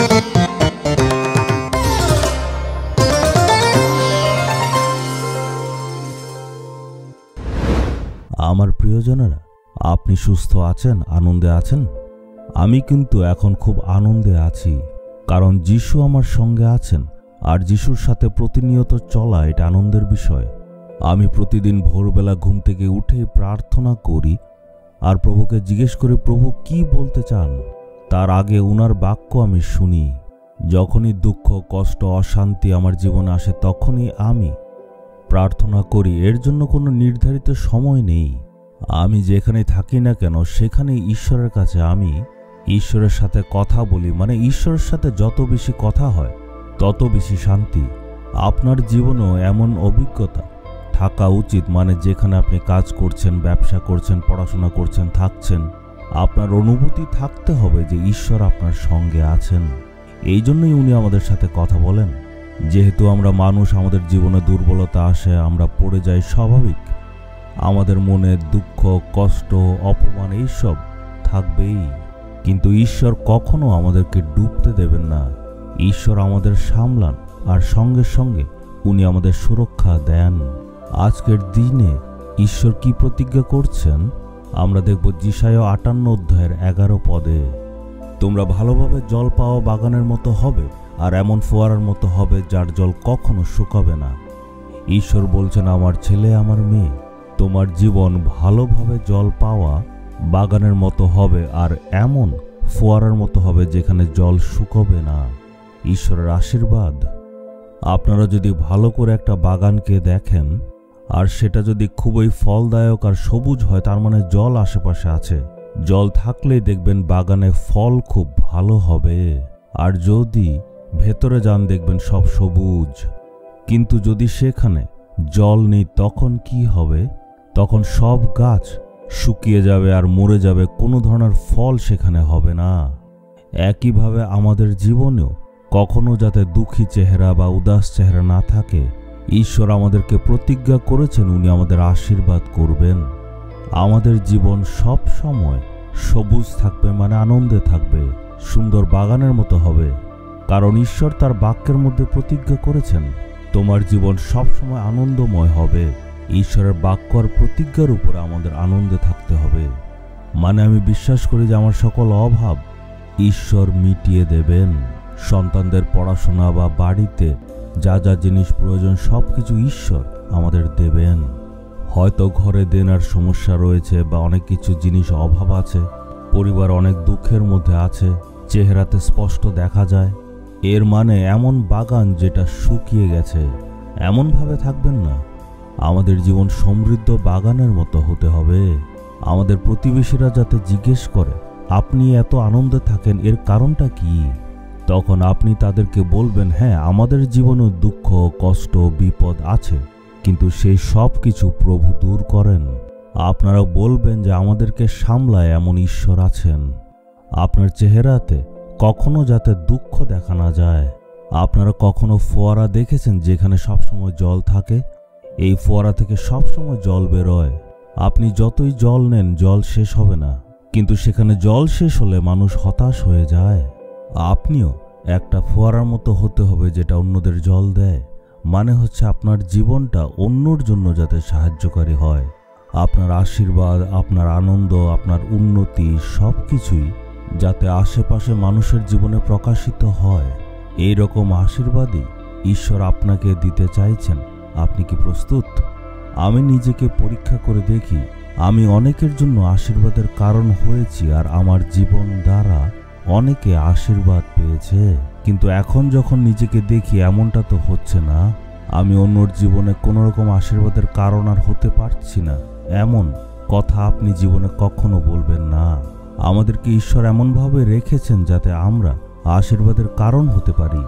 আমার প্রিয়জনেরা, আপনি সুস্থ আছেন, আনন্দে আছেন? আমি কিন্তু এখন খুব আনন্দে আছি, কারণ যিশু আমার সঙ্গে আছেন। আর যিশুর সাথে প্রতিনিয়ত চলা এটা আনন্দের বিষয়। আমি প্রতিদিন ভোরবেলা ঘুম থেকে উঠে প্রার্থনা করি আর প্রভুকে জিজ্ঞেস করি, প্রভু কি বলতে চান। তার আগে উনার বাক্য আমি শুনি। যখনই দুঃখ, কষ্ট, অশান্তি আমার জীবনে আসে তখনই আমি প্রার্থনা করি। এর জন্য কোনো নির্ধারিত সময় নেই। আমি যেখানে থাকি না কেন সেখানে ঈশ্বরের কাছে আমি ঈশ্বরের সাথে কথা বলি। মানে ঈশ্বরের সাথে যত বেশি কথা হয় তত বেশি শান্তি। আপনার জীবনেও এমন অভিজ্ঞতা থাকা উচিত। মানে যেখানে আপনি কাজ করছেন, ব্যবসা করছেন, পড়াশোনা করছেন, থাকছেন, আপনার অনুভূতি থাকতে হবে যে ঈশ্বর আপনার সঙ্গে আছেন। এই জন্যই উনি আমাদের সাথে কথা বলেন। যেহেতু আমরা মানুষ, আমাদের জীবনে দুর্বলতা আসে, আমরা পড়ে যাই, স্বাভাবিক। আমাদের মনে দুঃখ, কষ্ট, অপমান এইসব থাকবেই। কিন্তু ঈশ্বর কখনো আমাদেরকে ডুবতে দেবেন না। ঈশ্বর আমাদের সামলান আর সঙ্গে সঙ্গে উনি আমাদের সুরক্ষা দেন। আজকের দিনে ঈশ্বর কি প্রতিজ্ঞা করছেন আমরা দেখব যিশায়া ৫৮ অধ্যায়ের ১১ পদে। তোমরা ভালোভাবে জল পাওয়া বাগানের মতো হবে আর এমন ফোয়ারার মতো হবে যার জল কখনো শুকাবে না। ঈশ্বর বলছেন, আমার ছেলে, আমার মেয়ে, তোমার জীবন ভালোভাবে জল পাওয়া বাগানের মতো হবে আর এমন ফোয়ারার মতো হবে যেখানে জল শুকাবে না। ঈশ্বরের আশীর্বাদ। আপনারা যদি ভালো করে একটা বাগানকে দেখেন আর সেটা যদি খুবই ফলদায়ক আর সবুজ হয়, তার মানে জল আশেপাশে আছে। জল থাকলেই দেখবেন বাগানে ফল খুব ভালো হবে। আর যদি ভেতরে যান দেখবেন সব সবুজ। কিন্তু যদি সেখানে জল নেই তখন কি হবে? তখন সব গাছ শুকিয়ে যাবে আর মরে যাবে, কোনো ধরনের ফল সেখানে হবে না। একইভাবে আমাদের জীবনেও কখনো যাতে দুঃখী চেহারা বা উদাস চেহারা না থাকে। ঈশ্বর আমাদেরকে প্রতিজ্ঞা করেছেন উনি আমাদের আশীর্বাদ করবেন। আমাদের জীবন সব সময় সবুজ থাকবে, মানে আনন্দে থাকবে, সুন্দর বাগানের মতো হবে। কারণ ঈশ্বর তার বাক্যের মধ্যে প্রতিজ্ঞা করেছেন তোমার জীবন সব সময় আনন্দময় হবে। ঈশ্বরের বাক্য আর প্রতিজ্ঞার উপরে আমাদের আনন্দে থাকতে হবে। মানে আমি বিশ্বাস করি যে আমার সকল অভাব ঈশ্বর মিটিয়ে দেবেন। সন্তানদের পড়াশোনা বা বাড়িতে যা যা জিনিস প্রয়োজন সবকিছু ঈশ্বর আমাদের দেবেন। হয়তো ঘরে দেনার সমস্যা রয়েছে বা অনেক কিছু জিনিস অভাব আছে, পরিবার অনেক দুঃখের মধ্যে আছে, চেহারাতে স্পষ্ট দেখা যায়। এর মানে এমন বাগান যেটা শুকিয়ে গেছে এমনভাবে থাকবেন না। আমাদের জীবন সমৃদ্ধ বাগানের মতো হতে হবে। আমাদের প্রতিবেশীরা যাতে জিজ্ঞেস করে আপনি এত আনন্দে থাকেন, এর কারণটা কি? তখন আপনি তাদেরকে বলবেন, হ্যাঁ, আমাদের জীবনে দুঃখ, কষ্ট, বিপদ আছে, কিন্তু সেই সব কিছু প্রভু দূর করেন। আপনারা বলবেন যে আমাদেরকে সামলায় এমন ঈশ্বর আছেন। আপনার চেহারাতে কখনো যাতে দুঃখ দেখা না যায়। আপনারা কখনো ফোয়ারা দেখেছেন যেখানে সবসময় জল থাকে? এই ফোয়ারা থেকে সবসময় জল বেরোয়। আপনি যতই জল নেন জল শেষ হবে না, কিন্তু সেখানে জল শেষ হলে মানুষ হতাশ হয়ে যায়। আপনিও একটা ফোয়ারার মতো হতে হবে যেটা অন্যদের জল দেয়। মানে হচ্ছে আপনার জীবনটা অন্যর জন্য যাতে সাহায্যকারী হয়। আপনার আশীর্বাদ, আপনার আনন্দ, আপনার উন্নতি সবকিছুই যাতে আশেপাশে মানুষের জীবনে প্রকাশিত হয়। এই রকম আশীর্বাদই ঈশ্বর আপনাকে দিতে চাইছেন। আপনি কি প্রস্তুত? আমি নিজেকে পরীক্ষা করে দেখি, আমি অনেকের জন্য আশীর্বাদের কারণ হয়েছি আর আমার জীবন দ্বারা অনেকে আশীর্বাদ পেয়েছে। কিন্তু এখন যখন নিজেকে দেখি এমনটা তো হচ্ছে না, আমি অন্যর জীবনে কোনো রকম আশীর্বাদের কারণ আর হতে পারছি না, এমন কথা আপনি জীবনে কখনো বলবেন না। আমাদেরকে ঈশ্বর এমনভাবে রেখেছেন যাতে আমরা আশীর্বাদের কারণ হতে পারি।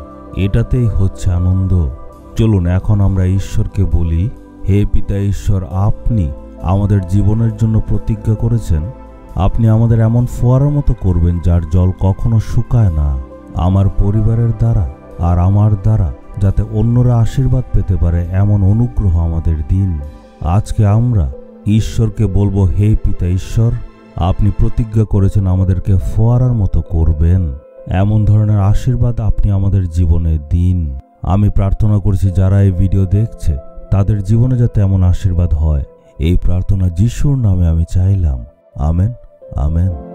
এটাতেই হচ্ছে আনন্দ। চলুন এখন আমরা ঈশ্বরকে বলি, হে পিতা ঈশ্বর, আপনি আমাদের জীবনের জন্য প্রতিজ্ঞা করেছেন আপনি আমাদের এমন ফোয়ারার মতো করবেন যার জল কখনো শুকায় না। আমার পরিবারের দ্বারা আর আমার দ্বারা যাতে অন্যরা আশীর্বাদ পেতে পারে এমন অনুগ্রহ আমাদের দিন। আজকে আমরা ঈশ্বরকে বলবো, হে পিতা ঈশ্বর, আপনি প্রতিজ্ঞা করেছেন আমাদেরকে ফোয়ারার মতো করবেন। এমন ধরনের আশীর্বাদ আপনি আমাদের জীবনে দিন। আমি প্রার্থনা করছি যারা এই ভিডিও দেখছে তাদের জীবনে যাতে এমন আশীর্বাদ হয়, এই প্রার্থনা যিশুর নামে আমি চাইলাম। Amen, amen.